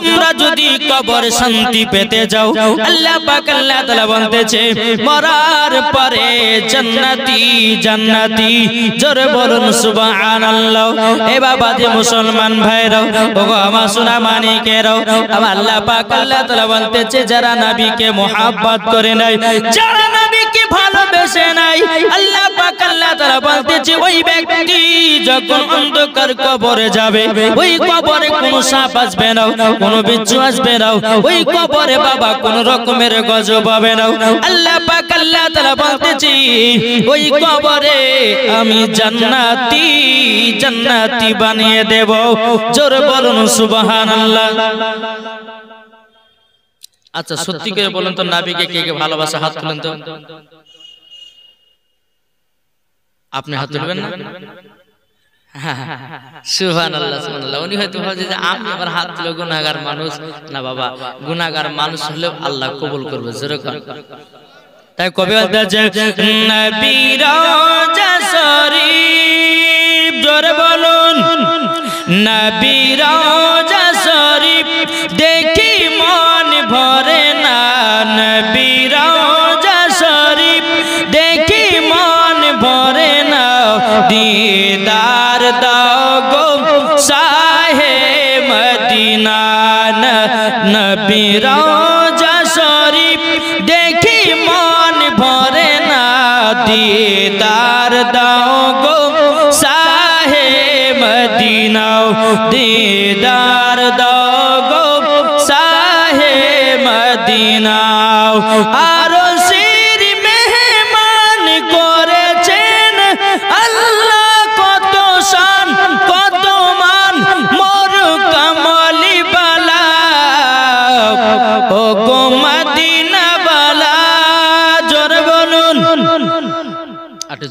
তোমরা যদি কবর শান্তি পেতে যাও আল্লাহ পাক আল্লাহ তাআলা বলতেছে মরার পরে জান্নাতি জান্নাতি জোরে বলুন সুবহানাল্লাহ। এ বাবা যে মুসলমান ভাইরা ওগো আমার সোনা মানিকেরাও আমার আল্লাহ পাক আল্লাহ তাআলা বলতেছে যারা নবীকে মুহাব্বত করে নাই যারা নবীকে ভালোবেসে নাই আল্লাহ পাক আল্লাহ তাআলা বলতেছে ওই ব্যক্তি যখন অন্ধকার কবরে যাবে ওই কবরে কোনো সাপ আসবে না কোনো বিচ্ছু আসবে না ওই কবরে বাবা কোন রকমের গজব হবে না আল্লাহ পাক আল্লাহ তাআলা বলতেছে ওই কবরে আমি জান্নাতি জান্নাতি বানিয়ে দেব জোরে বলুন সুবহানাল্লাহ। আচ্ছা সত্যি করে বলুন তো নবীকে কে কে ভালোবাসে হাত তুলেন তো। আপনি হাত তুলবেন না? সুবহানাল্লাহ সুবহানাল্লাহ। উনি হয়তো ভাবছে যে আমি আবার হাত তুলে গুনাহগার মানুষ না বাবা গুনাহগার মানুষ হলেও আল্লাহ কবুল করবে জোরে কর। তাই কবি বলতেছে নবী রওজা শরীফ জোরে বলুন নবী রওজা শরীফ দেখি মন ভরে না নবী রওজা শরীফ দেখি মন ভরে না दीदार दाओ गो साहे मदीना नबी रोजा शरीफ देखी मन भरे ना दीदार दाओ गो साहे मदीना दीदार दाओ गो साहे मदीना आरो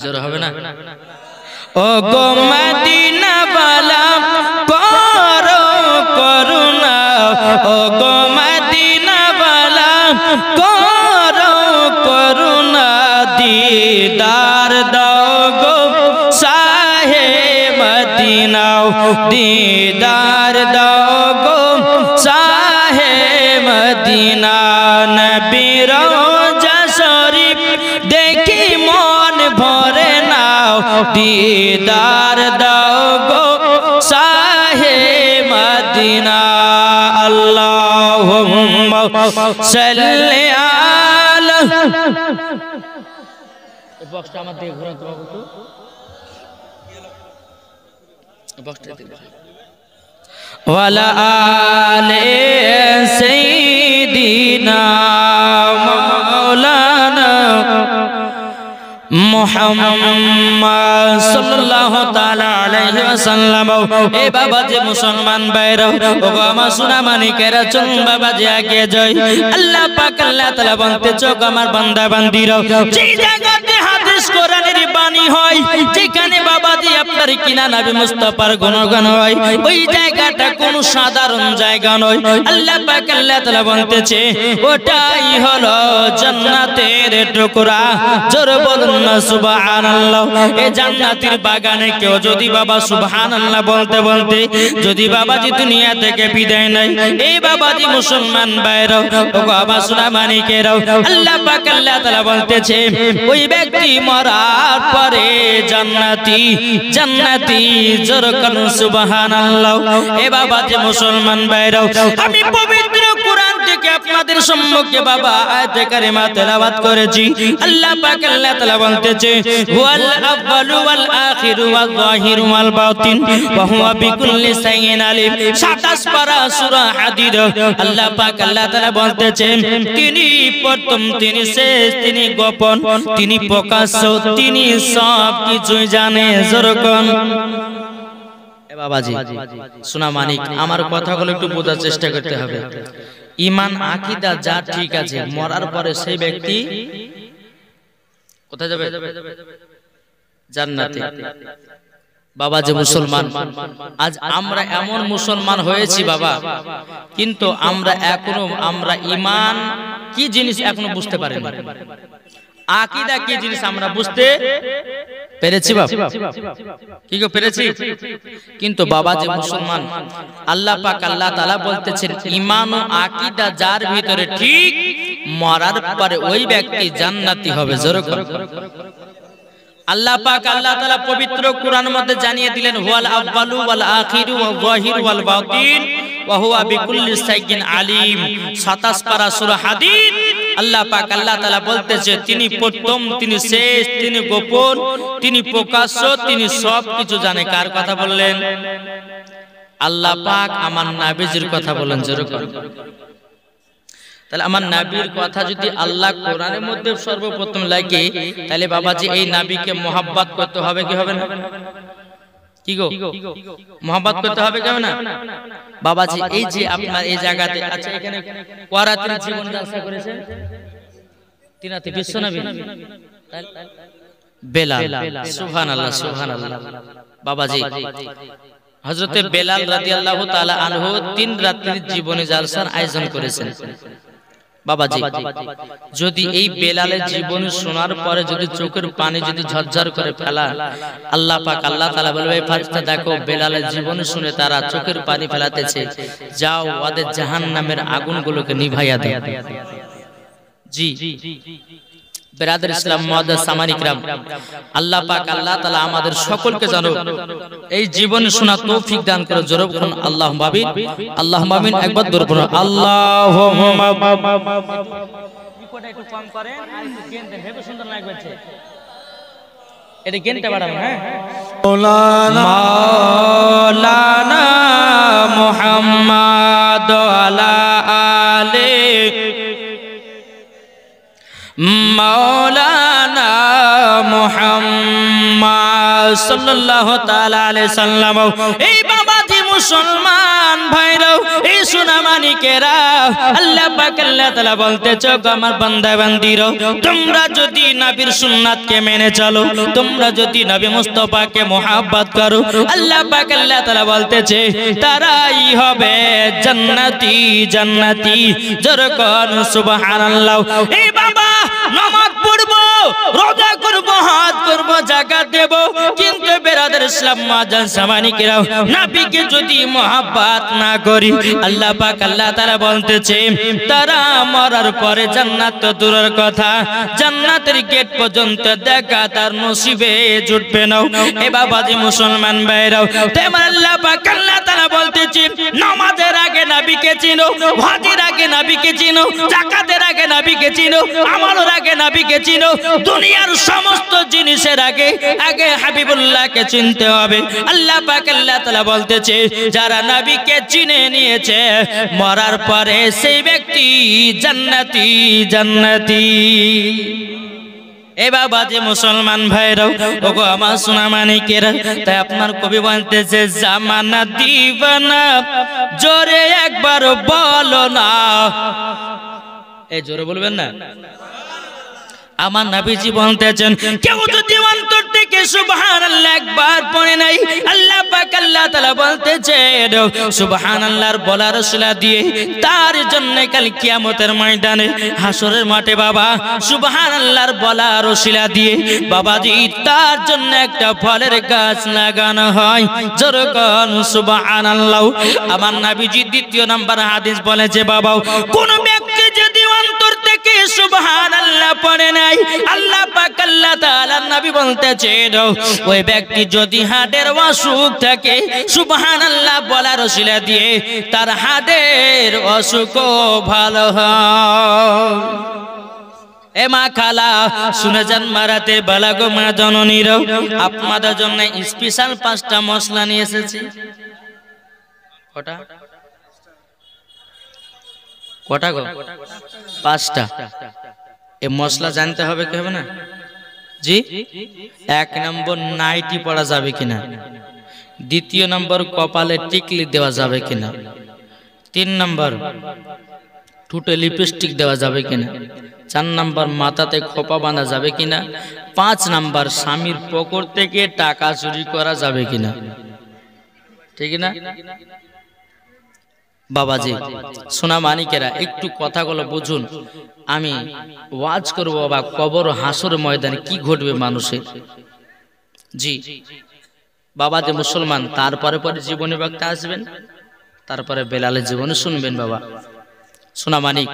জোর হবে না ও গো মদিনা বালা করো করুণা ও গো মদিনা বালা করো করুণা दीदार दाओ गो साहे मदीना दीदार दाओ गो साहे मदीना नबी रोजा शरीफ देखी मन भरे ना दीदार दाओ गो साहे मदीना अल्लाहुम्मा सल्ली आला बॉक्सটা আমার দিকে ঘোরান তো বাবু তো বক্সটা দিকে ওয়ালা আলে সাইয়্যিদিনা মাওলানা মুহাম্মদ সাল্লাল্লাহু তাআলা আলাইহি ওয়াসাল্লাম। এ বাবা যে মুসলমান ভাইরা ও আমার সোনা মানিকেরা চল বাবা যে আগে যাই আল্লাহ পাক আল্লাহ তাআলা বলতে চোখ আমার বান্দা বান্দিরা যে জায়গাতে হাদিস কোরআনের বাণী হয় যেখানে বাবাজি আপনার কিনা নবী মুস্তাফার গুণগান হয় ওই জায়গাটা কোন সাধারণ জায়গা নয় আল্লাহ পাক আল্লাহ তাআলা বলতেছে ওটাই হলো জান্নাতের টুকরা জোরে বলুন না সুবহানাল্লাহ। এই জান্নাতের বাগানে কেউ যদি বাবা সুবহানাল্লাহ বলতে বলতে যদি বাবাজি দুনিয়া থেকে বিদায় নেয় এই বাবাজি মুসলমান ভাইরা ও বাবা সোনা মানিকেরা আল্লাহ পাক আল্লাহ তাআলা বলতেছে ওই ব্যক্তি মরার পরে জান্নাতি জান্নাতি জোরে বলুন সুবহানাল্লাহ। এ বাবাজি মুসলমান ভাইরা আমি পবিত্র কোরআন থেকে আপনাদের সম্মুখে বাবা আয়াতে কারিমা তেলাওয়াত করেছি আল্লাহ পাক আল্লাহ তাআলা বলতেছে হুয়াল আউয়ালু ওয়াল আখিরু ওয়াল যাহিরু ওয়াল বাতিন ওয়া হুয়া বিকুল্লি শাইইন আলিম 27 পারা সূরা হাদীদ আল্লাহ পাক আল্লাহ তাআলা বলতেছেন তিনি প্রথম তিনি শেষ তিনি গোপন তিনি প্রকাশ্য তিনি সব কিছু জানে জোরকন। এ বাবাজি সোনা মানিক আমার কথাগুলো একটু বোঝার চেষ্টা করতে হবে। ঈমান আকীদা যা ঠিক আছে মরার পরে সেই ব্যক্তি কোথায় যাবে? জান্নাতে। বাবা যে মুসলমান আজ আমরা এমন মুসলমান হয়েছি বাবা কিন্তু আমরা এখনো আমরা ঈমান কি জিনিস এখনো বুঝতে পারিনি। আকীদা কি জিনিস আমরা বুঝতে পেরেছি বাবা, কি গো পেরেছি? কিন্তু বাবা যে মুসলমান, আল্লাহ পাক আল্লাহ তাআলা বলতেছেন ঈমান ও আকীদা যার ভিতরে ঠিক, মরার পরে ওই ব্যক্তি জান্নাতি হবে। জোরে করে আল্লাহ পাক আল্লাহ তাআলা পবিত্র কোরআন মধ্যে জানিয়ে দিলেন হুয়াল আউয়ালু ওয়াল আখিরু ওয়াল যাহিরু ওয়াল বাতিন ওয়া হুয়া বিকুল্লি শাইইন আলিম। 27 পারা সূরা হাদীদ। আল্লাহ পাক আল্লাহ তাআলা বলতেছে তিনি প্রথম, তিনি শেষ, তিনি গোপন, তিনি প্রকাশ্য, তিনি সবকিছু জানে। কার কথা বললেন? আল্লাহ পাক আমার নবীজির কথা বলেন। জোরে করে তাহলে আমার নবীর কথা যদি আল্লাহ কোরআনের মধ্যে সর্বপ্রথম লাগে, তাহলে বাবাজি এই নবীকে মোহাব্বত করতে হবে কি হবে না? কি গো মোহাব্বত করতে হবে কি হবে না? বাবাজি এই যে আপনার এই জায়গাতে, আচ্ছা এখানে কোরাতির জীবন জালসা করেছেন তিনাতে বিশ্বনবী বেলাল। সুবহানাল্লাহ সুবহানাল্লাহ। বাবাজি হযরতে বেলাল রাদিয়াল্লাহু তাআলা আনহু 3 রাত্রির জীবনী জালসার আয়োজন করেছেন। বাবাজি যদি এই বেলালের জীবনী শোনার পরে যদি চোখের পানি যদি ঝরঝর করে ফেলা, আল্লাহ পাক আল্লাহ তাআলা বলবে ফেরেশতা দেখো বেলালের জীবনী শুনে তারা চোখের পানি ফেলাতেছে, যাও ওদের জাহান্নামের আগুনগুলোকে নিভাইয়া দাও। জি বিরাদর ইসলাম মুআদ্দাস সামানী কিরাম, আল্লাহ পাক আল্লাহ তাআলা আমাদের সকলকে যেন এই জীবন শোনা তৌফিক দান করে। জোরে বলুন আল্লাহুম্মা আমিন, আল্লাহুম্মা আমিন। একবার দরুদ পড়ুন আল্লাহুম্মা। রিপোর্ট একটু কম করেন আর একটু গেন দেন, হেবি সুন্দর লাগবে। এটা গেনটা বাড়াবেন। হ্যাঁ মাওলানা মুহাম্মদ আলা আলে মাওলানা মুহাম্মদ সাল্লাল্লাহু তাআলা আলাইহি সাল্লাম। এই বাবাজি মুসলমান ভাইরাও, এই সোনামানিকেরা, আল্লাহ পাক আল্লাহ তাআলা বলতেছে আমার বান্দা বান্দীরা, তোমরা যদি নবীর সুন্নাতকে মেনে চলো, তোমরা যদি নবী মুস্তাফাকে মুহাব্বত করো, আল্লাহ পাক আল্লাহ তাআলা বলতেছে তারাই হবে জান্নাতি জান্নাতি। জোরে কোন সুবহানাল্লাহ। এই বাবা নামাজ পড়বো, রোজা করব, হজ করব, যাকাত দেব, কিন্তু বিরাদর ইসলাম মুআজ্জাজ সামানিকেরা নবীকে যদি মুহাব্বত না করি, আল্লাহ পাক আল্লাহ তাআলা বলতেছে তারা মরার পরে জান্নাত তো দূরের কথা, জান্নাতের গেট পর্যন্ত দেখা তার নসিবে জুটবে না। এ বাবাজি মুসলমান ভাইরাও, তেমন আল্লাহ পাক আল্লাহ তাআলা বলতেছে নামাজের আগে নবীকে চিনো, হজের আগে নবীকে চিনো, যাকাতের আগে নবীকে চিনো, আমলের আগে নবীকে চিনো, দুনিয়ার সমস্ত জিনিসের আগে আগে হাবিবুল্লাহকে চিনতে হবে। আল্লাহ পাক আল্লাহ তাআলা বলতেছে যারা নবীকে চিনে নিয়েছে মরার পরে সেই ব্যক্তি জান্নাতি জান্নাতি। এ বাবাজি মুসলমান ভাইরাও, ওগো আমার সোনামানিকেরা, তাই আপনার কবি বলতেছে জামানা দিবানা জোরে একবার বলো না। এই জোরে বলবেন না? আমার নবীজি বলতেছেন কেউ যদি অন্তর থেকে সুবহানাল্লাহ একবার পড়ে নাই, আল্লাহ পাক আল্লাহ তাআলা বলতেছেন সুবহানাল্লাহর বলার ওসিলা দিয়ে তার জন্য কাল কিয়ামতের ময়দানে হাসরের মাঠে বাবা সুবহানাল্লাহর বলার ওসিলা দিয়ে বাবাজি তার জন্য একটা ফলের গাছ লাগানো হয়। জোরে কোন সুবহানাল্লাহ। আমার নবীজি দ্বিতীয় নাম্বার হাদিস বলেছে বাবা কোন ব্যক্তি যদি অন্তর থেকে সুবহানাল্লাহ পড়ে নাই, আল্লাহ পাক আল্লাহ তাআলার নবী বলতেছেন ওই ব্যক্তি যদি হাড়ের অসুখ থাকে সুবহানাল্লাহ বলার ওসিলা দিয়ে তার হাড়ের অসুখও ভালো হয়। এ মা খালা শুনে যান মারাতে বালাগো মা জননীরাও, আপনাদের জন্য স্পেশাল 5টা মশলা নিয়ে এসেছি। কটা কটা গো? 5টা। এই মশলা জানতে হবে কি হবে না? জি 1 নম্বর নাইটি পরা যাবে কিনা, 2 নম্বর কপালে টিকলি দেওয়া যাবে কিনা, 3 নম্বর ঠোঁটে লিপস্টিক দেওয়া যাবে কিনা, 4 নম্বর মাথাতে খোপা বাঁধা যাবে কিনা, 5 নম্বর স্বামীর পকেট থেকে টাকা চুরি করা যাবে কিনা। ঠিক না? বাবাজি সোনা মানিকেরা একটু কথাগুলো বুঝুন। আমি ওয়াজ করব বাবা, কবর হাসর ময়দানে কি ঘটবে মানুষের। জি বাবাজি মুসলমান, তারপরে পরে জীবনী বক্তা আসবেন, তারপরে বেলালের জীবনে শুনবেন। বাবা সোনা মানিক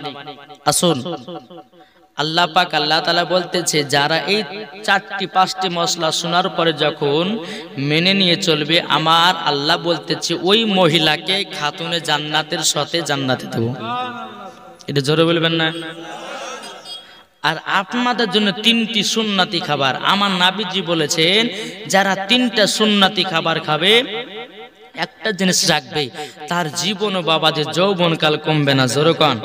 আসুন। আল্লাহ পাক আল্লাহ তাআলা বলতেছে, যারা এই 4টি 5টি মশলা শোনার পরে যখন মেনে নিয়ে চলবে, আমার আল্লাহ বলতেছে ওই মহিলাকে খাতুনে জান্নাতের সাথে জান্নাতে দেব। এটা জোরে বলবেন না? আর আপনাদের জন্য 3টি সুন্নতি খাবার আমার নবীজি বলেছেন, যারা 3টা সুন্নতি খাবার খাবে, একটা জিনিস রাখবে, তার জীবন ও বাবাদের যৌবনকাল কমবে না। জোরে কোন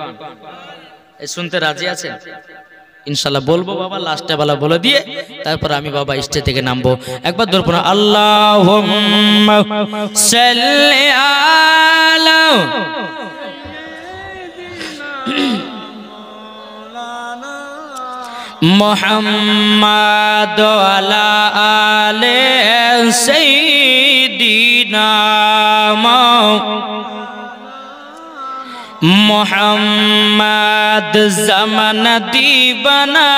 এই শুনতে রাজি আছেন? ইনশাআল্লাহ বলবো বাবা, লাস্টে বেলা বলে দিয়ে তারপর আমি বাবা স্টেজ থেকে নামবো। একবার দরপনা আল্লাহুম্মা সাল্লি আলা মুহাম্মাদ ওয়ালা আলে সাইয়্যিদিনা মোহাম্মদ জামান দিবানা,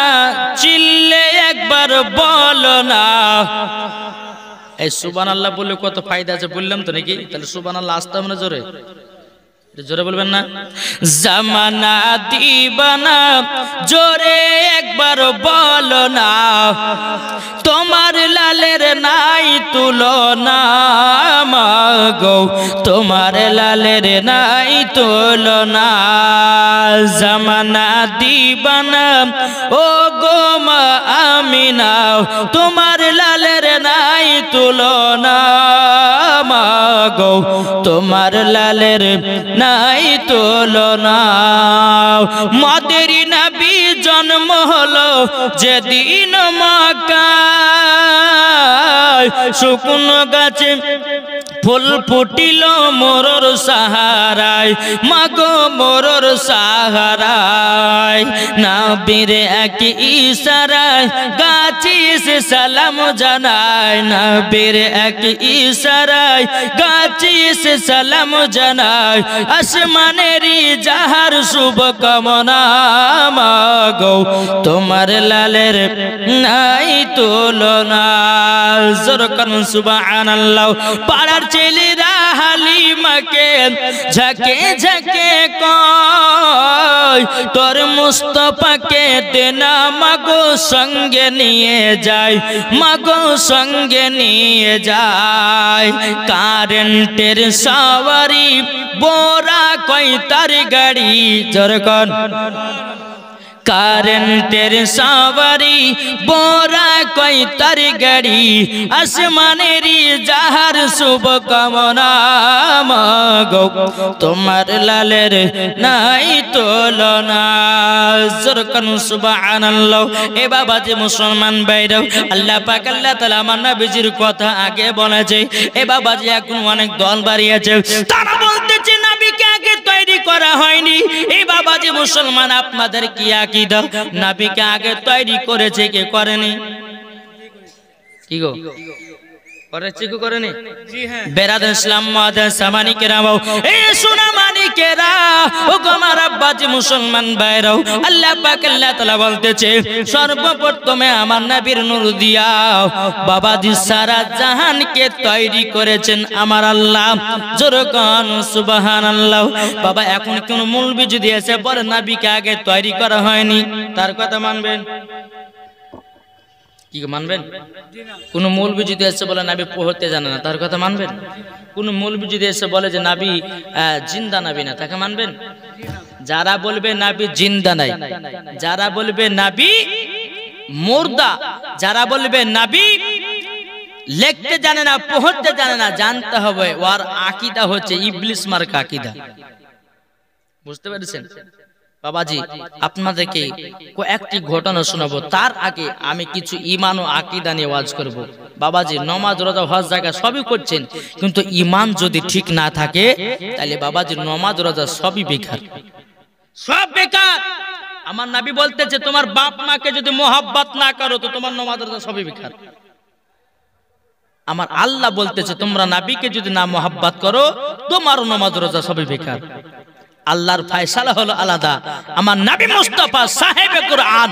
চিল্লে একবার বলো না। এই সুবহানাল্লাহ বললে কত ফায়দা আছে বললাম তো নাকি? তাহলে সুবহানাল্লাহ আসতে হবে না জোরে? জোরে বলবেন না? জামানা দিবানা, জোরে একবার বলো না। তোমার লালের নাই তুলনা মাগো, তোমার লালের নাই তুলনা। জামানা দিবানা ও গো মা আমিনা, তোমার লালের নাই তুলনা মাগো, তোমার লালের নাই তুলনা। মাদের নবী জন্ম হলো যেদিন মক্কায়, শুকনো গাছে ফুল ফুটিল মোরর সাহারায়, মাগো মোরর সাহারায়। নবীর এক ইশারায় গাছে সে সালাম জানায়, নবীর এক ইশারায় গাছে সে সালাম জানায়। আসমানেরই যাহার শুভ কামনা মাগো, তোমার লালের নাই তুলনা। জোরকান সুবহানাল্লাহ। পাড়ার ছেলেরা হালিমাকে ঝাঁকে ঝাঁকে কয়, তোর মুস্তাফাকে দেনা মাগো সঙ্গে নিয়ে যায়, মাগো সঙ্গে নিয়ে যায়। কারেন্টের সওয়ারি বোরা কই তার গাড়ি, জোরকান কারেন্টের সওয়ারি বোরা কই তার গাড়ি। আসমানেরই যাহার শুভ কামনা মাগো, তোমার লালের নাই তুলনা। জোরকান সুবহানাল্লাহ। এ বাবা যে মুসলমান ভাইরা, আল্লাহ পাক আল্লাহ তাআলা আমার নবীজির কথা আগে বলেছে। এ বাবা যে এখন অনেক দল বাড়িয়েছে, তারা বলতেছে নবীকে আগে তৈরি করা হয়নি। এই বাবা যে মুসলমান, আপনাদের কি আকীদা? নবীকে আগে তৈরি করেছে, কে করেনি? কি গো করেছে কি করেনি? জি হ্যাঁ। বেরাদার ইসলাম মাদার সামানিকেরা, এই সোনা মানিকেরা, ও আমার আব্বাজি মুসলমান ভাইরাও, আল্লাহ পাক আল্লাহ তাআলা বলতেছে, সর্বপ্রথমে আমার নবীর নূর দিয়া বাবাজি সারা জাহানকে তৈরি করেছেন আমার আল্লাহ। জোরে কোন সুবহানাল্লাহ। বাবা এখন কোন মৌলবি যদি এসে বলে নবীকে আগে তৈরি করা হয়নি, তার কথা মানবেন? কি মানবেন? কোন মৌলবি যদি এসে বলে নবী পড়তে জানে না, তার কথা মানবেন? কোন মৌলবি যদি এসে বলে যে নবী জিন্দা নবী না, তাকে মানবেন? যারা বলবে নবী জিন্দা নাই, যারা বলবে নবী মুর্দা, যারা বলবে নবী লিখতে জানে না, পড়তে জানে না, জানতে হবে ওর আকীদা হচ্ছে ইবলিস মার্কা আকীদা। বুঝতে পেরেছেন? বাবাজি আপনাদেরকে কয়েকটি ঘটনা শোনাবো, তার আগে আমি কিছু ঈমান ও আকীদা নিয়ে ওয়াজ করব। বাবাজি নামাজ রোজা হজ জাকাত সবই করছেন, কিন্তু ঈমান যদি ঠিক না থাকে তাহলে বাবাজি নামাজ রোজা সবই বেকার, সব বেকার। আমার নবী বলতেছে, তোমার বাপ মাকে যদি মোহাব্বত না করো তো তোমার নামাজ রোজা সবই বেকার। আমার আল্লাহ বলতেছে, তোমরা নবীকে যদি না মোহাব্বত করো তোমার নামাজ রোজা সবই বেকার। আল্লাহর ফয়সালা হলো আলাদা। আমার নবী মুস্তাফা সাহেবে কুরআন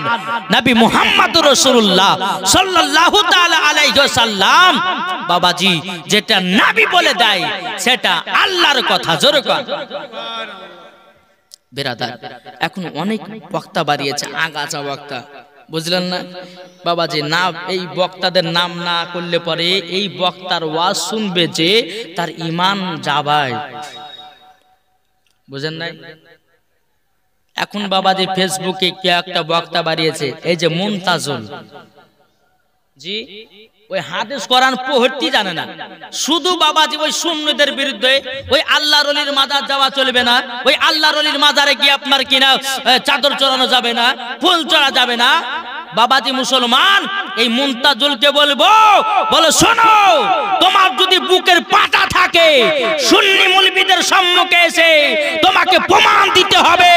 নবী মুহাম্মদুর রাসূলুল্লাহ সাল্লাল্লাহু তাআলা আলাইহি ওয়াসাল্লাম বাবাজি যেটা নবী বলে দেয় সেটা আল্লাহর কথা। জোরে কর বেরাদার। এখন অনেক বক্তা বাড়িয়েছে, আগাছা বক্তা, বুঝলেন না বাবাজি? না, এই বক্তাদের নাম না করলে পরে এই বক্তার ওয়াজ শুনবে যে তার ঈমান যাবায়, বুঝেন নাই? এখন বাবাজি ফেসবুকে কে একটা বক্তা বাড়িয়েছে, এই যে মুনতাজুল জি, ওই হাদিস কোরআন পড়তে জানে না, শুধু বাবাজি ওই সুন্নতের বিরুদ্ধে। ওই আল্লাহর ওলির মাজার যাওয়া চলবে না, ওই আল্লাহর ওলির মাজারে গিয়ে আপনার কিনা চাদর চড়ানো যাবে না, ফুল চড়া যাবে না। বাবাজি মুসলমান এই মুনতাজুলকে বলবো, বলো শোনো, তোমার যদি বুকের পাটা থাকে সুন্নি মুলবিদের সম্মুখে এসে তোমাকে প্রমাণ দিতে হবে।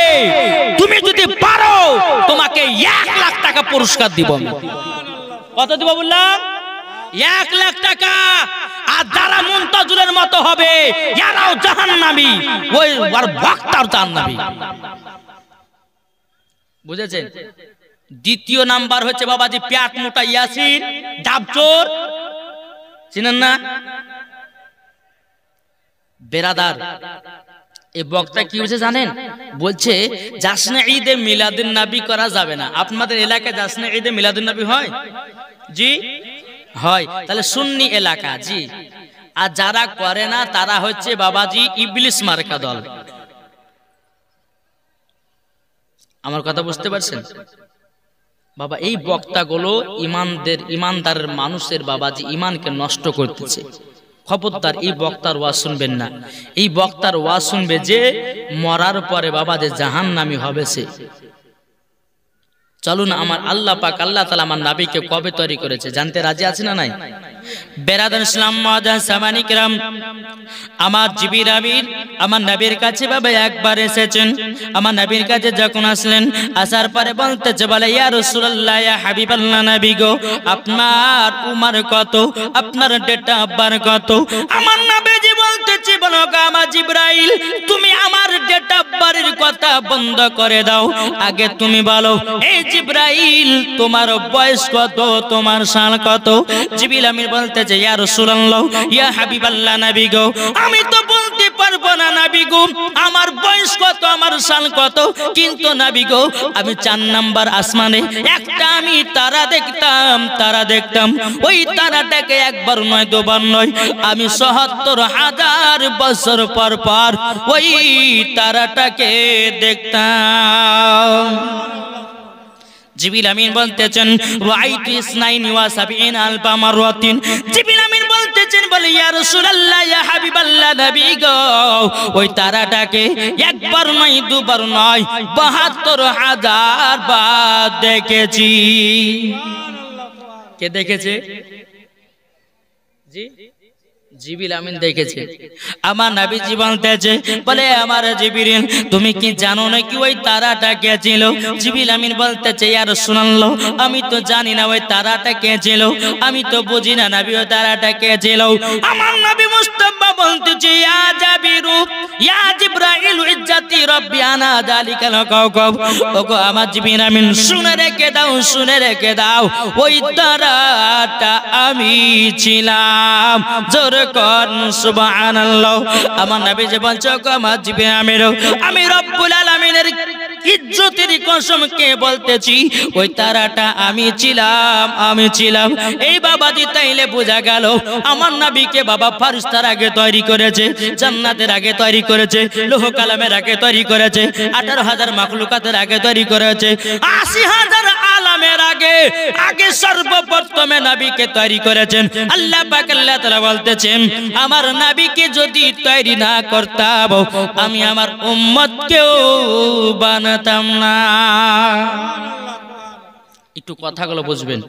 তুমি যদি পারো তোমাকে 1 লাখ টাকা পুরস্কার দিব। কত দিব বললাম? 1 লাখ টাকা। আর যারা মুনতাজুলের মতো হবে এরাও জাহান্নামী, ওই আর বক্তার জাহান্নামী, বুঝেছেন? দ্বিতীয় নাম্বার হচ্ছে বাবাজি পেট মোটা ইয়াসিন ডাবচোর, চিনেন না বেরাদার? এই বক্তা কি হয়েছে জানেন? বলছে জাসনে ঈদে মিলাদুন নবী করা যাবে না। আপনাদের এলাকায় জাসনে ঈদে মিলাদুন নবী হয়? জি হয়। তাহলে সুন্নি এলাকা জি। আর যারা করে না তারা হচ্ছে বাবাজি ইবলিস মার্কা দল। আমার কথা বুঝতে পারছেন বাবা? এই বক্তাগুলো ইমানদারের মানুষের বাবাজি ইমানকে নষ্ট করতেছে। খবরদার এই বক্তার ওয়াজ শুনবেন না। এই বক্তার ওয়াজ শুনবে যে মরার পরে বাবাজি জাহান্নামী হবে সে। চলুন, আমার আল্লাহ পাক আল্লাহ তাআলা আমার নবীকে কবে তৈরি করেছে জানতে রাজি আছে না নাই? বেরাদার ইসলাম মুআজ্জাজ সামানি কিরাম, আমার জিবরিল আমিন আমার নবীর কাছে বাবা একবার এসেছেন। আমার নবীর কাছে যখন আসলেন, আসার পরে বলতেছে, বলে ইয়া রাসূলুল্লাহ, ইয়া হাবিবাল্লাহ, নবী গো আপনার উমর কত, আপনার ডেট অফ বার্থ কত? আমার নবীজি বলতেছে, বলো গো আমার জিবরাইল, তুমি আমার ডেট অফ বার্থের কথা বন্ধ করে দাও, আগে তুমি বলো এই জিবরাইল তোমার বয়স কত, তোমার সাল কত? জিবরিল আমিন বলতেছে, ইয়া রাসূলুল্লাহ, ইয়া হাবিবাল্লাহ, নবী গো আমি তো বলতে পারবো না নবী গো আমার বয়স কত, আমার সাল কত, কিন্তু নবী গো আমি 4 নাম্বার আসমানে একটা আমি তারা দেখতাম, ওই তারাটাকে একবার নয় দুবার নয়, আমি ৭৭,০০০ বছর পর পর ওই তারাটাকে দেখতাম। জিবরিল আমিন বলতেছেন, রাআইতু ইসনাইনি ওয়া সাবঈনা আলফা মাররাতিন। জিবরিল আমিন বলতেছেন, বলে ইয়া রাসূলুল্লাহ, ইয়া হাবিবাল্লাহ, নবী গো ওই তারাটাকে একবার নয় দুবার নয় ৭২,০০০ বার দেখেছি। কে দেখেছে? জি জিবরিল আমিন দেখেছে। আমার নবীজি বলতেছে, বলে আমার জিবরিল তুমি কি জানো না কি ওই তারাটা কে ছিল? জিবরিল আমিন বলতেছে, ইয়া রাসূলুল্লাহ আমি তো জানি না ওই তারাটা কে ছিল, আমি তো বুঝি না নবী ওই তারাটা কে ছিল। আমার নবী মুস্তাফা বলতেছে, ইয়া জাবিরু ইয়া জিবরাইল ইজ্জতি রাব্বি আনা যালিকাল কাওকাব। ওগো আমার জিবরিল আমিন শুনে রেখে দাও ওই তারাটা আমি ছিলাম। জোরে কোন সুবহানাল্লাহ। আমার নবীজি বলছে, আমার জিবরিল আমিন আমি রব্বুল আলামিনের ইজ্জতের কসম কে বলতেছি ওই তারাটা আমি ছিলাম। এই বাবাজি তাইলে বোঝা গেল আমার নবীকে বাবা ফারিস্তার আগে তৈরি করেছে, জান্নাতের আগে তৈরি করেছে, লৌহ কালামের আগে তৈরি করেছে, 18,000 মাখলুকাতের আগে তৈরি করেছে, 80,000 আলামের আগে সর্বপ্রথমে নবীকে তৈরি করেছেন। আল্লাহ পাক আল্লাহ তাআলা বলতেছেন, আমার নবীকে যদি তৈরি না করতাম আমি আমার উম্মতকেও বানাতাম না। একটু কথাগুলো বুঝবেন।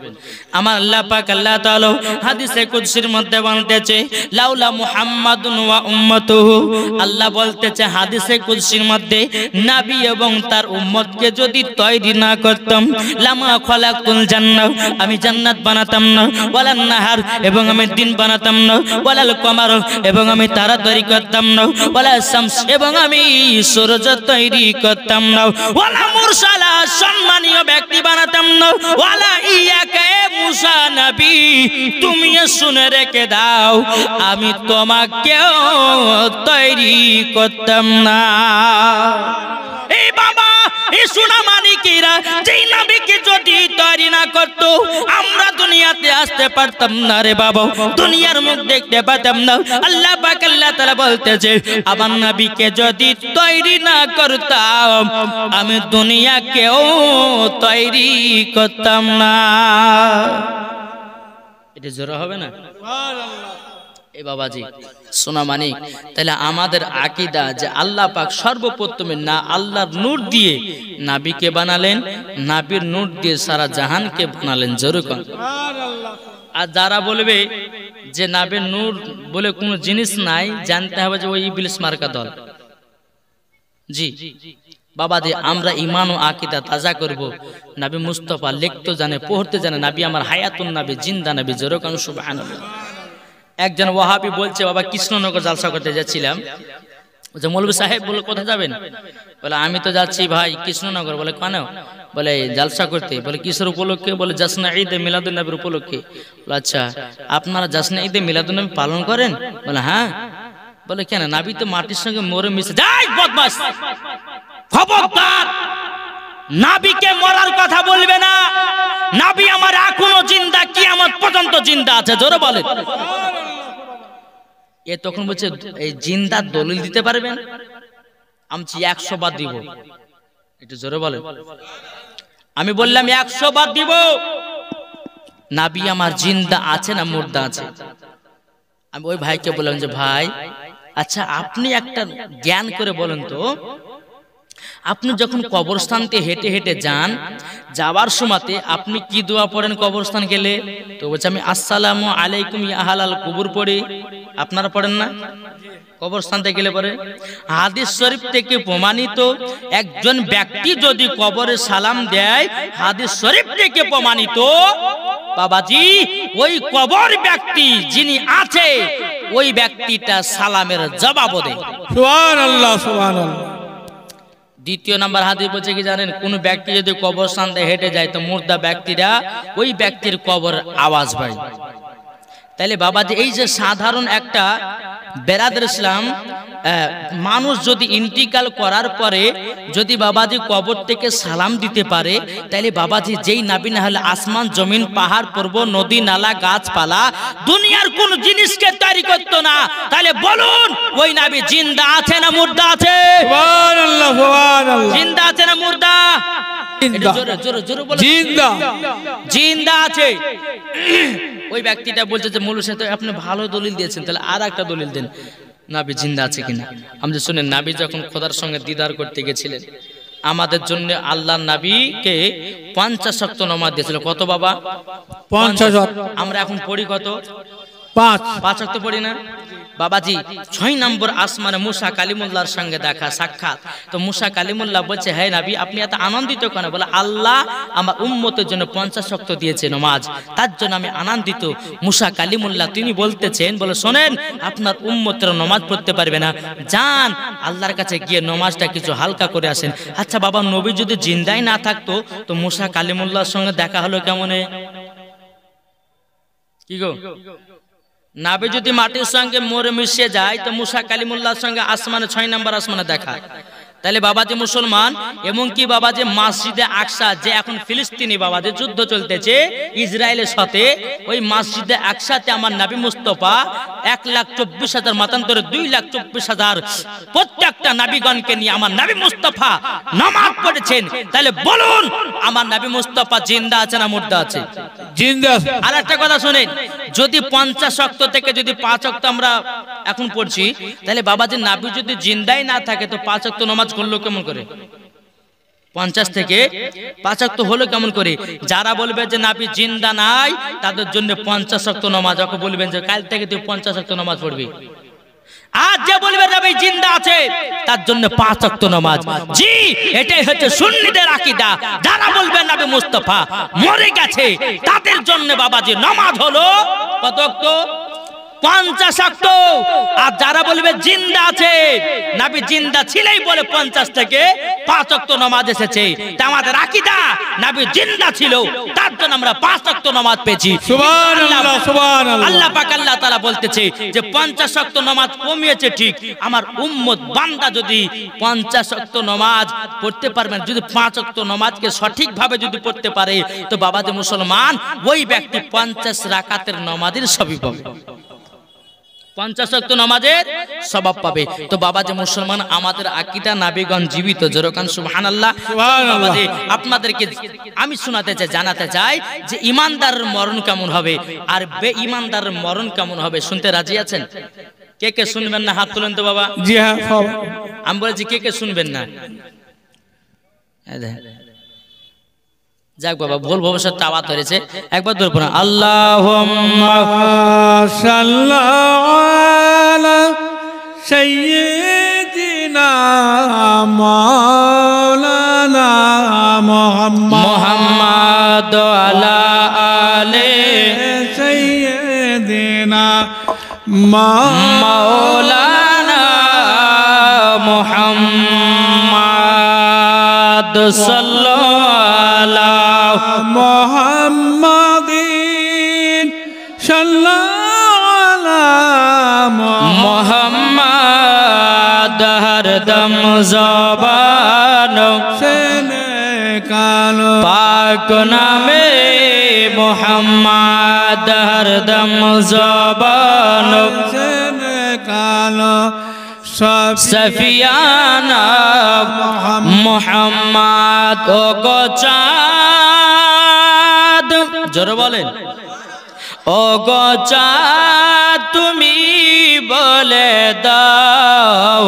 আমার আল্লাহ পাক আল্লাহ তাআলা হাদিসে কুদসির মধ্যে বলতেছে লাউলা মুহাম্মাদুন ওয়া উম্মতুহু, আল্লাহ বলতেছে হাদিসে কুদসির মধ্যে নবী এবং তার উম্মতকে যদি তৈরি না করতাম লামা খালাকুল জান্নাহ, আমি জান্নাত বানাতাম না, ওয়ালান নাহার এবং আমি দিন বানাতাম না, ওয়ালাল কমার এবং আমি তারা তৈরি করতাম না, ওয়ালা শামস এবং আমি সূর্য তৈরি করতাম না, ওয়ালা মুরসালা সম্মানীয় ব্যক্তি বানাতাম না, ওয়ালা ইয়াকা মুসা নবী তুমি শুনে রেখে দাও আমি তোমাকেও তৈরি করতাম না। এই বাবা এই সোনা মানিকেরা যেই নবীকে যদি তৈরি না করত আমরা দুনিয়াতে আসতে পারতাম না রে বাবা, দুনিয়ার মুখ দেখতে পারতাম না। আল্লাহ পাক আল্লাহ তাআলা বলতেছে আমার নবীকে যদি তৈরি না করতাম আমি দুনিয়াকেও তৈরি করতাম না। এটা জোরে হবে না? এ বাবাজি সোনা মানিক, তাহলে আমাদের আকীদা যে আল্লাহ পাক সর্বপ্রথমে না আল্লাহর নূর দিয়ে নবীকে বানালেন, নবীর নূর দিয়ে সারা জাহানকে বানালেন। জোরে কোন সুবহানাল্লাহ। আর যারা বলবে যে নবীর নূর বলে কোনো জিনিস নাই, জানতে হবে যে ওই ইবলিস মার্কা দল। জি বাবাজি আমরা ঈমান ও আকীদা তাজা করব। নবী মুস্তাফা লিখতে জানে, পড়তে জানে, নবী আমার হায়াতুন নবী, জিন্দা নবী। জোরে কোন সুবহানাল্লাহ। একজন ওয়াহাবি বলছে বাবা কৃষ্ণনগর জালসা করতে যাচ্ছিলাম, যে মৌলভী সাহেব বলে কোথায় যাবেন? বলে আমি তো যাচ্ছি ভাই কৃষ্ণনগর। বলে কেন? বলে জালসা করতে। বলে কিসের উপলক্ষে? বলে জাসনা ঈদে মিলাদুন নবীর উপলক্ষে। বলে আচ্ছা আপনারা জাসনা ঈদে মিলাদুন নবী পালন করেন? বলে হ্যাঁ। বলে কেন? নবী তো মাটির সঙ্গে মরে মিশে। যাই বদমাশ, খবরদার নবীকে মরার কথা বলবে না। নবী আমার এখনো জিন্দা, কিয়ামত পর্যন্ত জিন্দা আছে। জোরে বলেন। এ তখন বলছে এই জিন্দার দলিল দিতে পারবেন? আমি 100 বার দিব। একটু জোরে বলেন। আমি বললাম 100 বার দিব। নবী আমার জিন্দা আছে না মুর্দা আছে? আমি ওই ভাইকে বললাম যে ভাই আচ্ছা আপনি একটা জ্ঞান করে বলেন তো, আপনি যখন কবরস্থানতে হেঁটে হেঁটে যান, যাওয়ার সময়তে আপনি কি দোয়া পড়েন কবরস্থান গেলে? তো বলছে আমি আসসালামু আলাইকুম ইয়া আহলাল কুবুর পড়ি। আপনারা পড়েন না কবরস্থান থেকে গেলে পরে? হাদিস শরীফ থেকে প্রমাণিত একজন ব্যক্তি যদি কবরে সালাম দেয়, হাদিস শরীফ থেকে প্রমাণিত বাবাজি ওই কবর ব্যক্তি যিনি আছে ওই ব্যক্তিটা সালামের জবাব দেয়। সুবহানাল্লাহ সুবহানাল্লাহ। দ্বিতীয় নাম্বার হাদিস বলছে কি জানেন? কোন ব্যক্তি যদি কবরস্থান দিয়ে হেঁটে যায় তো মুর্দা ব্যক্তিরা ওই ব্যক্তির কবর আওয়াজ পায়। তাইলে বাবাজি এই যে সাধারণ একটা বেরাদর ইসলাম মানুষ যদি ইন্তিকাল করার পরে যদি বাবাজি কবর থেকে সালাম দিতে পারে, তাইলে বাবাজি যেই নবী না হলে আসমান জমিন পাহাড় পর্বত নদী নালা গাছপালা দুনিয়ার কোন জিনিসকে তৈরি করতো না। তাহলে বলুন ওই নবী জিন্দা আছে না মুর্দা আছে? সুবহানাল্লাহ সুবহানাল্লাহ। জিন্দা আছে না মুর্দা? জিন্দা জিন্দা আছে। ওই ব্যক্তিটা বলছে যে মৌলভী সাহেব আপনি ভালো দলিল দিয়েছেন, তাহলে আর একটা দলিল দেন নবী জিন্দা আছে কিনা। আমরা শুনেন নবী যখন খোদার সঙ্গে দিদার করতে গেছিলেন আমাদের জন্য আল্লাহর নবীকে 50 ওয়াক্ত নামাজ দিয়েছিল। কত বাবা? 50 ওয়াক্ত। আমরা এখন পড়ি কত? 5 ওয়াক্ত পড়ি না বাবাজি। 6 নম্বর আসমানে মুসা কালিমুল্লাহর সঙ্গে দেখা সাক্ষাৎ। তো মুসা কালিমুল্লাহ বলছে হে নবী আপনি এত আনন্দিত কেন? বলে আল্লাহ আমার উম্মতের জন্য 50 ওয়াক্ত দিয়েছে নামাজ, তার জন্য আমি আনন্দিত। মুসা কালিমুল্লাহ তিনি বলতেছেন, বলে শোনেন আপনার উম্মতের নামাজ পড়তে পারবে না, যান আল্লাহর কাছে গিয়ে নামাজটা কিছু হালকা করে আসেন। আচ্ছা বাবা নবী যদি জিন্দাই না থাকতো তো মুসা কালিমুল্লাহর সঙ্গে দেখা হলো কেমনে? কি গো? নবী যদি মাটির সঙ্গে মরে মিশে যায় তো মুসা কালিমুল্লাহর সঙ্গে আসমানে 6 নম্বর আসমানে দেখা। তাহলে বাবাজি মুসলমান এমনকি বাবাজি মসজিদে আকসা যে এখন ফিলিস্তিনি বাবাজি যুদ্ধ চলতেছে ইসরায়েলের সাথে, ওই মসজিদে আকসাতে আমার নবী মুস্তাফা 1,24,000 মতান্তরে 2,24,000 প্রত্যেকটা নবীগণকে নিয়ে আমার নবী মুস্তাফা নামাজ পড়েছেন। তাহলে বলুন আমার নবী মুস্তাফা জিন্দা আছে না মুর্দা আছে? জিন্দা। আর একটা কথা শুনেন, যদি 50 ওয়াক্ত থেকে যদি 5 ওয়াক্ত আমরা এখন পড়ছি, তাহলে বাবাজি নবী যদি জিন্দাই না থাকে তো 5 ওয়াক্ত নামাজ করলো কেমন করে? 50 থেকে 5 ওয়াক্ত হলো কেমন করে? যারা বলবে যে নবী জিন্দা নাই তাদের জন্য 50 ওয়াক্ত নামাজ। ওকে বলবেন যে কাল থেকে তুই 50 ওয়াক্ত নামাজ পড়বি। আজ যে বলবে নবী জিন্দা আছে তার জন্য 5 ওয়াক্ত নামাজ। জি, এটাই হচ্ছে সুন্নিদের আকীদা। যারা বলবে নবী মুস্তাফা মরে গেছে তাদের জন্য বাবাজি নামাজ হলো কত ওয়াক্ত? 50 ওয়াক্ত। আর যারা বলবে জিন্দা আছে, নবী জিন্দা ছিলেই বলে 50 থেকে 5 ওয়াক্ত নামাজ এসেছে। তা আমাদের আকীদা নবী জিন্দা ছিল তার জন্য আমরা 5 ওয়াক্ত নামাজ পেয়েছি। সুবহানাল্লাহ, সুবহানাল্লাহ। আল্লাহ পাক আল্লাহ তাআলা বলতেছে যে 50 ওয়াক্ত নামাজ কমিয়েছে ঠিক, আমার উম্মত বান্দা যদি 50 ওয়াক্ত নামাজ পড়তে পারবেন, যদি 5 ওয়াক্ত নামাজকে সঠিকভাবে যদি পড়তে পারে তো বাবাজি মুসলমান ওই ব্যক্তি 50 রাকাতের নামাজের সবই পাবে, 50 ওয়াক্ত নামাজের সওয়াব পাবে। তো বাবাজি মুসলমান আমাদের আকীদা নবীগণ জীবিত, যেরকম সুবহানাল্লাহ। বাবাজি আপনাদেরকে আমি শোনাতে চাই, জানাতে চাই যে ঈমানদারের মরণ কেমন হবে আর বেঈমানদারের মরণ কেমন হবে। শুনতে রাজি আছেন? কে কে শুনবেন না হাত তুলেন তো বাবা। জি হ্যাঁ, আমি বলছি কে কে শুনবেন না? যাক বাবা, ভুল ভবিষ্যৎ তাওয়াত হয়েছে, একবার ধরে পড়ুন আল্লাহুম্মা সাল্লাল্লাহু আলা সাইয়্যিদিনা মাওলানা মুহাম্মদ আলা আলে সাইয়্যিদিনা মাওলানা মুহাম্মদ সাল্লাল্লাহু মুহাম্মাদিন সাল্লাল্লাহু মুহাম্মদ হরদম জবান সেনে কালো পাক নামে মুহাম্মদ হরদম জবান সেনে কালো সফিয়ানা মুহাম্মদ ও গো চাঁদ, জোরে বলেন ও গো চাঁদ তুমি বলে দাও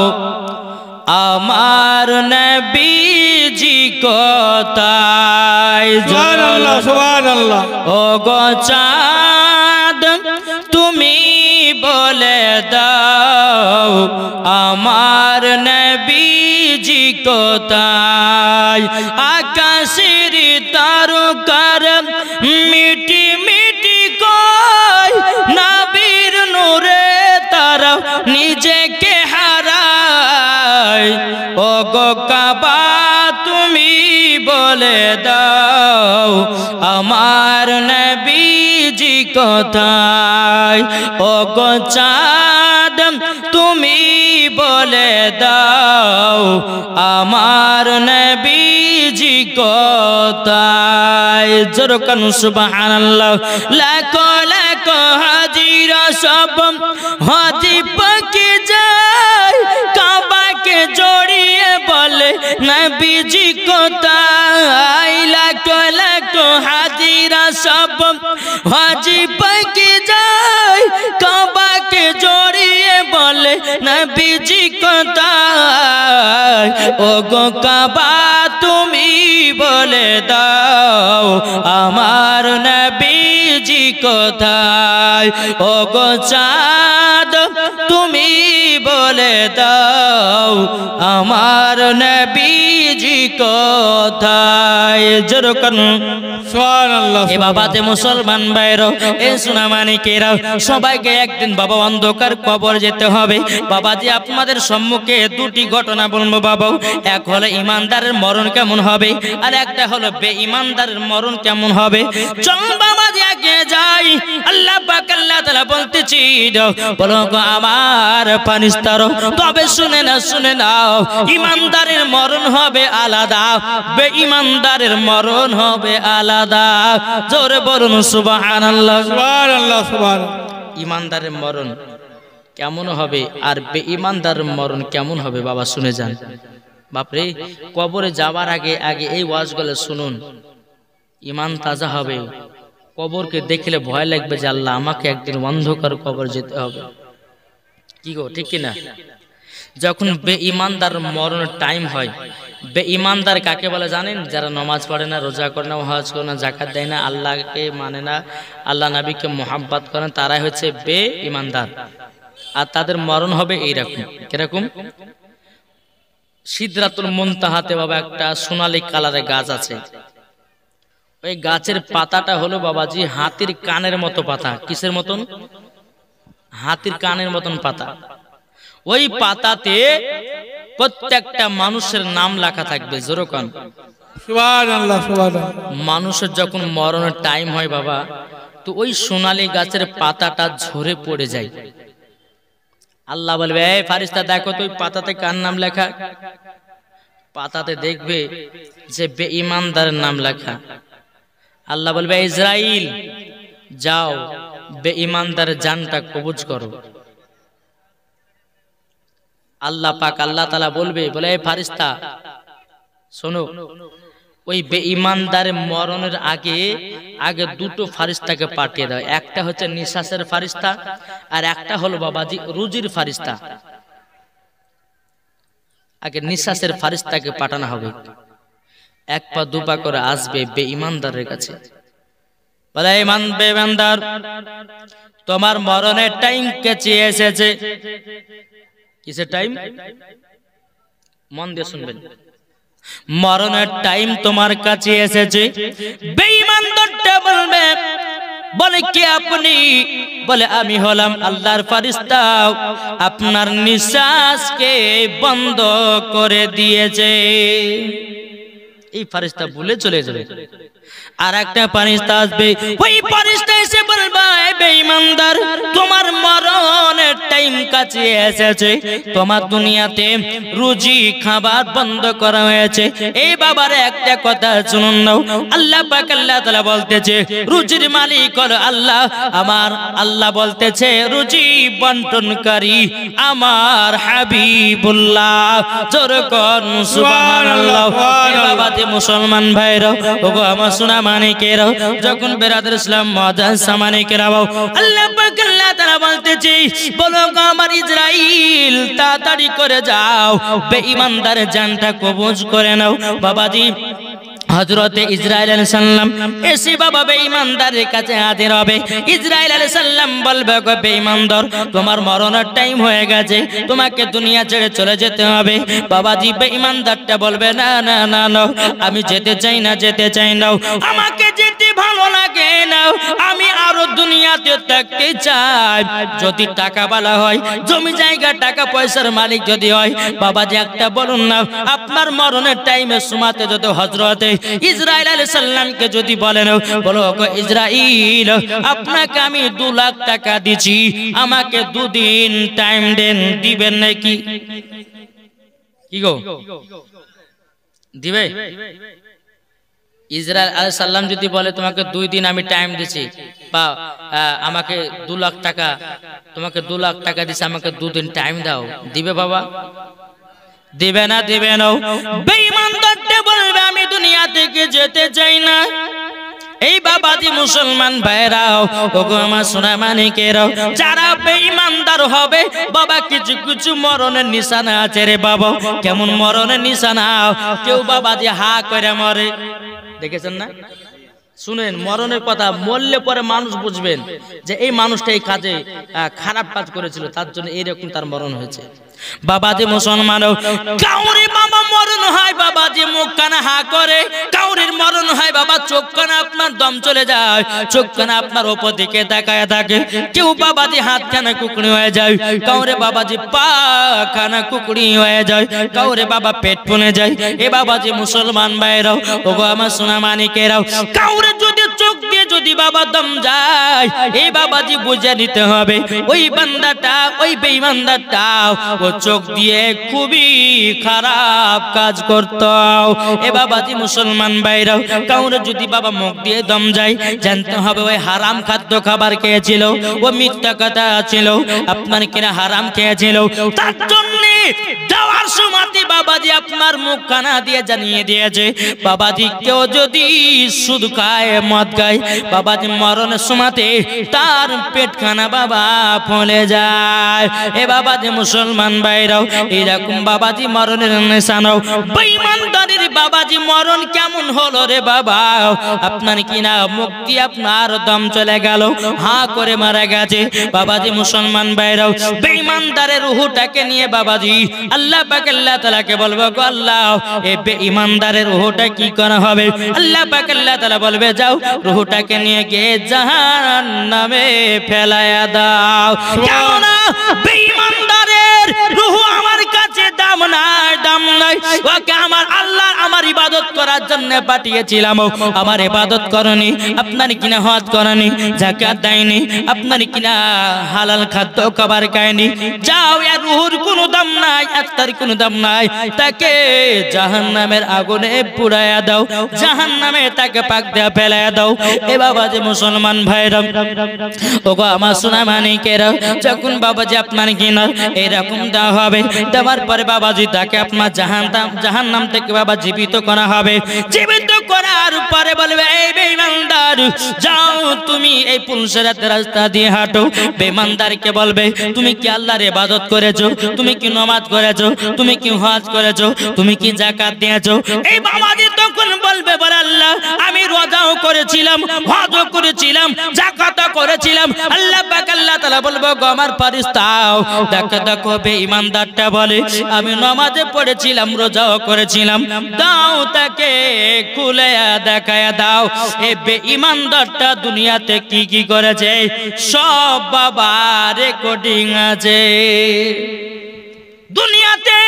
আমার নবীজি কোথায়। সুবহানাল্লাহ, সুবহানাল্লাহ। ও গো চাঁদ তুমি বলে দাও আমার নবীজি কোথায়। আকাশের তারকার মিটি মিটি কয় নবীর নূরে তারা নিজেকে হারায়। ও গো কাবা তুমি বলে দাও আমার নবীজি কোথায়। ও গো চাঁদ তুমি বলে দাও আমার নবীজি কোথায়। যেরকম সুবহানাল্লাহ। লাখো লাখো হাজিরা সব হাজি পাকে যায় কাবাকে জড়িয়ে বলে নবীজি কোথায়। লাখো লাখো হাজিরা সব হাজি পাকে যায় কাবাকে জড়িয়ে বলে নবীজি কোথায়। ও গো কাবা তুমি বলে দাও আমার নবীজি কোথায়। ও গো চাঁদ তুমি বলে দাও আমার নবীজি কোথায়। যেরকম সুবহানাল্লাহ। এ বাবাতে মুসলমান ভাইরা, এ সোনামানিকেরা, সবাইকে একদিন বাবা অন্ধকার কবর যেতে হবে। বাবাজি আপনাদের সম্মুখে দুটি ঘটনা বলবো বাবা। এক হলো ইমানদারের মরণ কেমন হবে আর একটা হলো বেঈমানদারের মরণ কেমন হবে। চল বাবাজি আগে যাই। আল্লাহ পাক আল্লাহ তাআলা বলতেছি বলো গো আমার পানিস্তার, তবে শুনে নাও ইমানদারের মরণ হবে আলাদা, বেঈমানদারের মরণ হবে আলাদা। জোরে বলুন সুবহানাল্লাহ, সুবহানাল্লাহ, সুবহানাল্লাহ। ইমানদারের মরণ কেমন হবে আর বেঈমানদারের মরণ কেমন হবে বাবা শুনে যান। বাপরে, কবরে যাওয়ার আগে এই ওয়াজগুলো শুনুন। ঈমান তাজা হবে। কবরকে দেখলে ভয় লাগবে যে আল্লাহ আমাকে একদিন অন্ধকার কবর যেতে হবে। কি গো ঠিক কিনা? যখন বেঈমানদার মরণের টাইম হয় বেঈমানদার কাকে বলে জানেন? যারা নামাজ পড়ে না, রোজা করে না, হজ করে না, যাকাত দেয় না, আল্লাহকে মানে না, আল্লাহ নবীকে মুহাব্বত করে না, তারাই হচ্ছে বেঈমানদার। আর তাদের মরণ হবে এইরকম। কিরকম? সিদরাতুল মুনতাহাতে বাবা একটা সোনালী কালারের গাছ আছে, ওই গাছের পাতাটা হলো বাবাজি হাতির কানের মতো পাতা। কিসের মতন? হাতির কানের মতন পাতা। ওই পাতাতে প্রত্যেকটা মানুষের নাম লেখা থাকবে। জোরকান সুবহানাল্লাহ সুবহানাল্লাহ। মানুষের যখন মরণের টাইম হয় বাবা, তো ওই সোনালী গাছের পাতাটা ঝরে পড়ে যায়। আল্লাহ বলবে, এই ফারিস্তা দেখো তো ওই পাতাতে কার নাম লেখা? পাতাতে দেখবে যে বেঈমানদারের নাম লেখা। আল্লাহ বলবে, ইসরাইল যাও বেঈমানদারের জানটা কবজ করো। আল্লাহ পাক আল্লাহ তাআলা বলবে, বলে এই ফারিস্তা শোনো, ওই বেঈমানদারের মরণের আগে আগে দুটো ফারিস্তাকে পাঠিয়ে দাও। একটা হচ্ছে নিঃশ্বাসের ফারিস্তা, আর একটা হলো বাবাজি রুজির ফারিস্তা। আগে নিঃশ্বাসের ফারিস্তাকে পাঠানো হবে, এক পা দুপা করে আসবে বেঈমানদারের কাছে। বলে, বেঈমানদার তোমার মরণের টাইম কাছে এসেছে। কিসের টাইম? মন দিয়ে শুনবেন। মরণের টাইম তোমার কাছে এসেছে। বেঈমানদারটা বলবে, বলে কে আপনি? বলে আমি হলাম আল্লাহর ফারিস্তা, আপনার নিঃশ্বাসকে বন্ধ করে দিয়েছে। এই ফারিস্তা বলে চলে যাবে। আর একটা ফারিস্তা আসবে, ওই ফারিস্তা এসে বলবে, বেঈমানদার তোমার মরণের টাইম কাছে এসেছে, তোমার দুনিয়াতে রুজি খাবার বন্ধ করা হয়েছে। এই বাবার একটা কথা শুনুন নাও, আল্লাহ পাক আল্লাহ তাআলা বলতেছে রুজির মালিক হলো আল্লাহ। আমার আল্লাহ বলতেছে রুজি বন্টনকারী আমার হাবিবুল্লাহ। জোরে কোন সুবহানাল্লাহ। বাবা যে মুসলমান ভাইরা, ওগো আমার সোনা মানিকেরা, যখন বেরাদার ইসলাম মুআজ্জাজ সামানিকেরা, আল্লাহ পাক আল্লাহ তাআলা বলতেছে, বলো গো আমার ইসরাইল তাড়াতাড়ি করে যাও বেঈমানদারের জানটা কবজ করে নাও। বাবাজি হযরতে ইসরাইল আলাইহিস সালাম এসে বাবা বেঈমানদারের কাছে হাজির হবে। ইসরাইল আলাইহিস সালাম বলবে, গো বেঈমানদার তোমার মরণের টাইম হয়ে গেছে, তোমাকে দুনিয়া ছেড়ে চলে যেতে হবে। বাবাজি বেঈমানদারটা বলবে, না না না না, আমি যেতে চাই না, যেতে চাই না, আমাকে যেতে ভালো লাগে না, আমি আরো দুনিয়াতে থাকতে চাই। যদি টাকা বালা হয়, জমি জায়গা টাকা পয়সার মালিক যদি হয়, বাবাজি একটা বলুন না, আপনার মরণের টাইমে সুমাতে যদি হযরতে ইসরাইল আলাইহিস সালামকে যদি বলেন, বলো গো ইসরাইল আপনাকে আমি 2 লাখ টাকা দিছি, আমাকে 2 দিন টাইম দেন, দিবেন নাকি? কি গো দিবে? ইসরাইল আলাইহিস সালাম যদি বলে তোমাকে 2 দিন আমি টাইম দিছি, বা আমাকে 2 লাখ টাকা, তোমাকে 2 লাখ টাকা দিছি, আমাকে 2 দিন টাইম দাও, দিবে বাবা? দিবে না, দিবে না। বেঈমানদারটা বলবে, আমি দুনিয়া থেকে যেতে চাই না। এই বাবাজি মুসলমান ভাইরাও, ওগো আমার সোনা মানিকেরাও, যারা বেঈমানদার হবে বাবা, কিছু কিছু মরণের নিশানা আছে রে বাবা। কেমন মরণের নিশানা? কেউ বাবাজি হা করে মরে, দেখেছেন না? শুনেন মরণের কথা, মরলে পরে মানুষ বুঝবেন যে এই মানুষটা এই কাজে খারাপ কাজ করেছিল, তার জন্য এইরকম তার মরণ হয়েছে। বাবাজি মুসলমান, কাউরি বাবা মরণ হয় বাবাজি মুখ কানা হা করে, কাউরির মরণ হয় বাবা চোখ কানা আপনার দম চলে যায়, চোখ কানা আপনার উপর দিকে তাকায় থাকে। কেউ বাবাজি হাত খানা কুকড়ি হয়ে যায়, কাউরে বাবাজি পা খানা কুকড়ি হয়ে যায়, কাউরে বাবা পেট ফুলে যায়। এ বাবাজি মুসলমান ভাইরাও, ওগো আমার সোনা মানিকেরাও, কাউরে যদি চোখ দিয়ে যদি বাবা দম যায়, এই বাবাজি বুঝে নিতে হবে ওই বান্দাটা, ওই বেঈমানদারটা ও চোখ দিয়ে খুবই খারাপ কাজ করত। এ বাবাজি মুসলমান ভাইরাও, কাউরে যদি বাবা মুখ দিয়ে দম যায়, জানতে হবে ওই হারাম খাদ্য খাবার খেয়েছিল, ও মিথ্যা কথা ছিল, আপনার কিনা হারাম খেয়েছিল। তার জন্য যাওয়ার সময়তে বাবাজি আপনার মুখ কানা দিয়ে জানিয়ে দিয়েছে, বাবাজি কেউ যদি সুদ খায়, মদ খায়, বাবাজি মরণের সময়তে তার পেটখানা বাবা ফুলে যায়। এ বাবাজি মুসলমান ভাইরাও এরকম বাবাজি মরণের নিশানাও বেঈমানদারের বাবাজি মরণ কেমন হলো রে বাবা, আপনার কিনা মুক্তি আপনার দম চলে গেল, হা করে মারা গেছে। বাবাজি মুসলমান ভাইরাও বেঈমানদারের রূহটাকে নিয়ে বাবাজি আল্লাহ পাক আল্লাহ তাআলাকে বলবো গো আল্লাহ এই বেঈমানদারের রূহটা কি করা হবে? আল্লাহ পাক আল্লাহ তাআলা বলবে যাও রূহটাকে নিয়ে গিয়ে জাহান্নামে ফেলায়া দাও। কেন বেঈমানদারের রূহ আমার কাছে দাম নাই, দাম নাই। ওকে আমার আল্লাহ আমার ইবাদত করার জন্য পাঠিয়েছিলাম, আমার ইবাদত করনি, আপনার কিনা হজ করনি, যাকাত দেয়নি, আপনার কিনা হালাল খাদ্য খাবার খায়নি, যাও এর রূহের কোনো দাম নাই, আত্মার কোনো দাম নাই, তাকে জাহান্নামের আগুনে পুড়ায়া দাও, জাহান্নামে তাকে পাক দিয়ে ফেলায়া দাও। এ বাবা যে মুসলমান ভাইরা ওগো আমার সোনা মানিকেরা, যখন বাবাজি আপনার কিনা এরকম দেওয়া হবে, দেওয়ার পরে বাবাজি তাকে আপনার জাহান্নাম থেকে বাবা জীবিত করা হবে। জীবিত করার পরে বলবে এই বেঈমানদার যাও তুমি এই পুলসিরাতের রাস্তা দিয়ে হাঁটো। বেঈমানদারকে বলবে তুমি কি আল্লাহর ইবাদত করেছো, তুমি কি নামাজ করেছো, তুমি কি হজ করেছো, তুমি কি যাকাত দিয়েছো? এই বাবাজি তখন বলবে বলে আল্লাহ আমি রোজাও করেছিলাম, হজও করেছিলাম, যাকাতও করেছিলাম। আল্লাহ পাক আল্লাহ তাআলা বলবে গো আমার ফেরেশতাও দেখো দেখো বেঈমানদারটা বলে আমি নামাজে পড়েছিলাম, রোজাও করেছিলাম, দাও তাকে খুলে দেখায়া দাও। এই বেঈমানদারটা দুনিয়াতে কি কি করেছে সব বাবা রেকর্ডিং আছে। দুনিয়াতে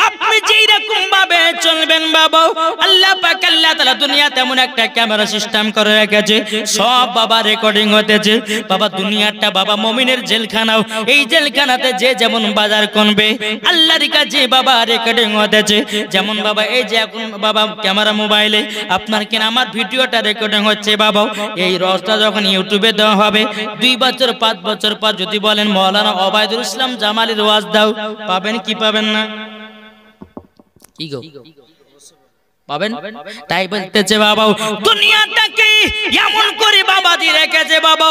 আপনি যেই রকম ভাবে চলবেন বাবা আল্লাহ পাক আল্লাহ তাআলা দুনিয়াতে এমন একটা ক্যামেরা সিস্টেম করে রেখেছে, সব বাবা রেকর্ডিং হতেছে। বাবা দুনিয়াটা বাবা মুমিনের জেলখানাও, এই জেলখানাতে যে যেমন বাজার করবে আল্লাহর কাছে বাবা রেকর্ডিং হতেছে। যেমন বাবা এই যে এখন বাবা ক্যামেরা মোবাইলে আপনার কিনা আমার ভিডিওটা রেকর্ডিং হচ্ছে বাবা, এই রসটা যখন ইউটিউবে দেওয়া হবে 2 বছর 5 বছর পর যদি বলেন মাওলানা ওবায়দুল ইসলাম জামালির ওয়াজ দাও, পাবেন কি পাবেন না? কি গো পাবেন? তাই বলতেছে বাবা দুনিয়াটাকে এমন করে বাবাজি রেখেছে বাবা,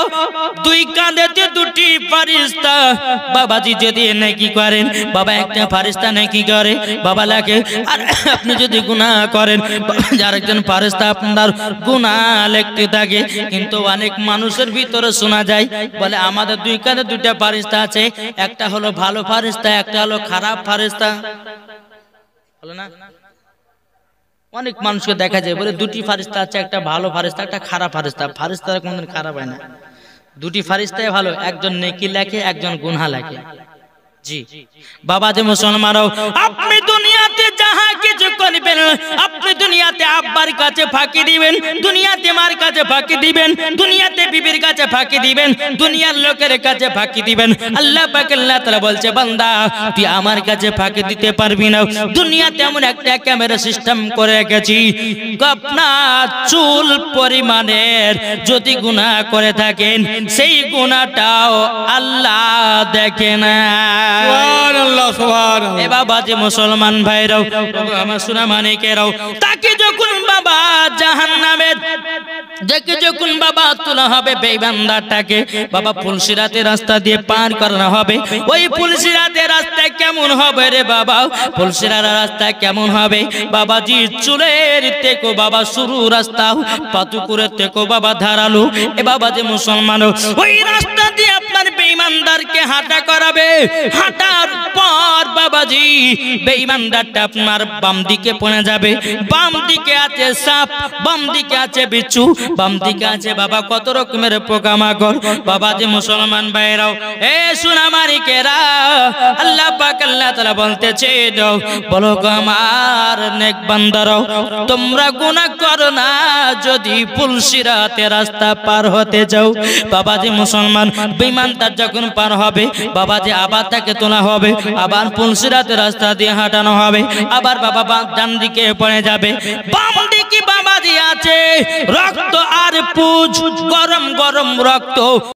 2 কাঁধেতে 2টি ফেরেশতা। বাবাজি যদি নেকি করেন বাবা একটা ফেরেশতা নেকি করে বাবা লাগে, আর আপনি যদি গুনাহ করেন আরেকজন ফেরেশতা আপনার গুনাহ লিখতে থাকে। কিন্তু অনেক মানুষের ভিতরে শোনা যায় বলে আমাদের 2 কাঁধে 2টা ফেরেশতা আছে, একটা হলো ভালো ফেরেশতা, একটা হলো খারাপ ফেরেশতা। বলে না অনেক মানুষকে দেখা যায় বলে 2টি ফেরেশতা আছে, একটা ভালো ফেরেশতা একটা খারাপ ফেরেশতা। ফেরেশতারা কোনদিন খারাপ হয় না, 2টি ফেরেশতাই ভালো, একজন নেকি লেখে একজন গুনাহ লেখে। জি বাবা যে মুসলমানও আপনি দুনিয়াতে যাহা কিছু করবেন, আপনি দুনিয়াতে আব্বার কাছে ফাঁকি দিবেন, দুনিয়াতে মার কাছে ফাঁকি দিবেন, দুনিয়াতে বিবির কাছে ফাঁকি দিবেন, দুনিয়ার লোকের কাছে ফাঁকি দিবেন। আল্লাহ পাক আল্লাহ তাআলা বলছে বান্দা তুই আমার কাছে ফাঁকি দিতে পারবি না। দুনিয়াতে এমন একটা ক্যামেরা সিস্টেম করে রেখেছি আপনার চুল পরিমাণের যদি গুনাহ করে থাকেন সেই গুনাহটাও আল্লাহ দেখে না। সুবহানাল্লাহ সুবহানাল্লাহ। এ বাবা যে মুসলমান ভাইরাও আমার সোনা মানিকেরাও তাকে যখন বাবা জাহান্নামের দেখে যখন বাবা তোলা হবে বেঈমানদারটাকে বাবা পুলসিরাতের রাস্তা দিয়ে পার করানো হবে। ওই পুলসিরাতের রাস্তা কেমন হবে রে বাবা, পুলসিরার রাস্তা কেমন হবে বাবাজি চুলের থেকে বাবা শুরু রাস্তা, পাতুকুরের থেকে বাবা ধারালো। এ বাবা যে মুসলমান ওই রাস্তা দিয়ে আপনার বেঈমানদারকে হাঁটা করাবে। হাঁটার পর বাবাজি বেঈমানদারটা আপনার বাম দিকে পড়ে যাবে, বাম দিকে আছে সাপ, বাম দিকে আছে বিচ্ছু, বাম দিকে আছে বাবা কত রকমের পোকামাকড়। বাবা যে মুসলমান ভাইরাও এ সোনামানিকেরা আল্লাহ পাক আল্লাহ তাআলা বলতেছে বলো গো আমার নেক বান্দারাও তোমরা গুনাহ করো না যদি পুলসিরাতের রাস্তা পার হতে যাও। বাবা যে মুসলমান বেঈমানদার যখন পার হবে বাবাজি আবার তাকে তোলা হবে, আবার পুলসিরাতের রাস্তা দিয়ে হাঁটানো হবে, আবার বাবা ডান দিকে পড়ে যাবে, বাম দিকে বাবাজি আছে রক্ত আর পুজ, গরম গরম রক্ত।